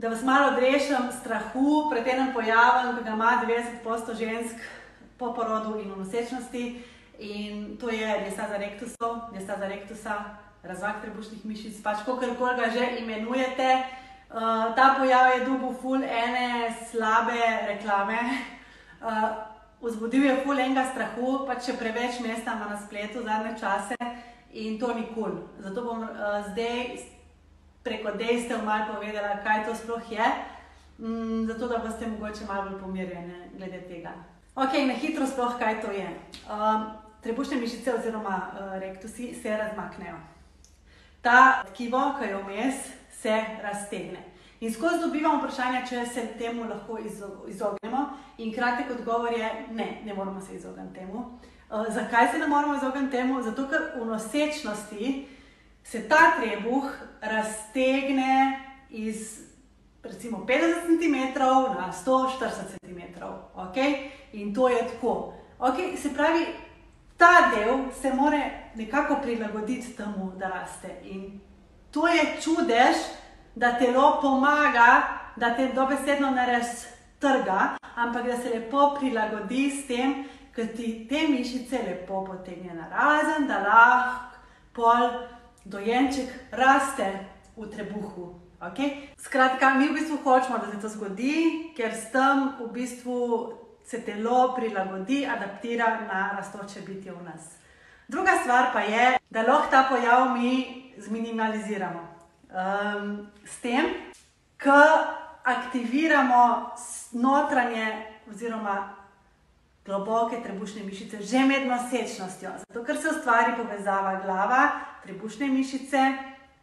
Da vas malo odrešim strahu pred enim pojavom, ki ga ima 90% žensk po porodu in v nosečnosti, in to je diastaza rectusa, razvak trebušnih mišic, pač kakorkoli ga že imenujete. Ta pojav je dobil ful ene slabe reklame, vzbudil je ful enega strahu, pač še preveč mesta ima na spletu zadnje čase in to ni cool. Zato bom zdaj preko dejstev malo povedala, kaj to sploh je, zato da boste mogoče malo bolj pomirjeni glede tega. Ok, na hitro sploh, kaj to je. Trebušne mišice oziroma rektusi se razmaknejo. Ta tkivo, ki je vmes, se raztegne. In skozi dobivamo vprašanja, če se temu lahko izognemo, in kratek odgovor je ne moramo se izogniti temu. Zakaj se ne moramo izogniti temu? Zato, ker v nosečnosti se ta trebuh raztegne iz recimo 50 cm na 140 cm. Okay? In to je tako. Okay? Se pravi, ta del se mora nekako prilagoditi temu, da raste. In to je čudež, da telo pomaga, da te dobesedno ne raztrga, ampak da se lepo prilagodi s tem, ker ti te mišice lepo potegne narazen, da lahko pol dojenček raste v trebuhu. Okay? Skratka, mi v bistvu hočemo, da se to zgodi, ker s tem v bistvu se telo prilagodi, adaptira na rastoče bitje v nas. Druga stvar pa je, da lahko ta pojav mi zminimaliziramo. S tem, ko aktiviramo notranje oziroma globoke trebušne mišice že med nosečnostjo. Zato, ker se ustvari povezava glava, trebušne mišice,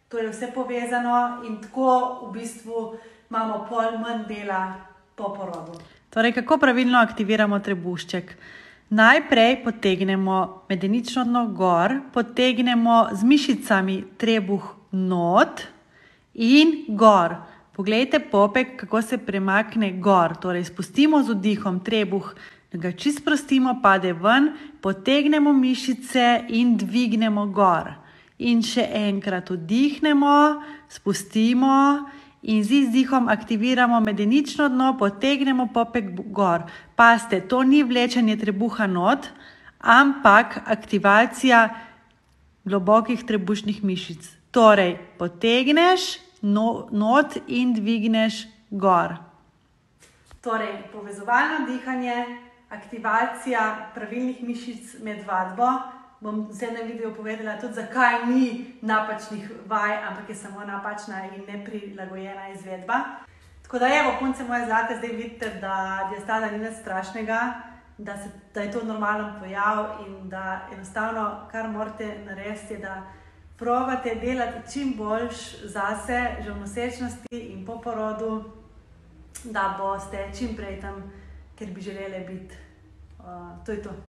to je vse povezano in tako v bistvu imamo pol manj dela po porodu. Torej, kako pravilno aktiviramo trebušček? Najprej potegnemo medenično dno gor, potegnemo z mišicami trebuh not in gor. Poglejte popek, kako se premakne gor. Torej, spustimo z vdihom trebuh, da ga čisto sprostimo, pade ven, potegnemo mišice in dvignemo gor. In še enkrat vdihnemo, spustimo in z izdihom aktiviramo medenično dno, potegnemo popek gor. Pazite, to ni vlečenje trebuha not, ampak aktivacija globokih trebušnih mišic. Torej, potegneš not in dvigneš gor. Torej, povezovalno dihanje, aktivacija pravilnih mišic med vadbo. Bom v naslednjem videu povedala tudi, zakaj ni napačnih vaj, ampak je samo napačna in neprilagojena izvedba. Tako da evo, punce moje zlate, zdaj vidite, da diastaza ni nič strašnega, da je to normalen pojav in da enostavno, kar morate narediti, je, da probate delati čim boljš zase, že v nosečnosti in po porodu, da boste čim prej tam, kjer bi želeli biti. To je to.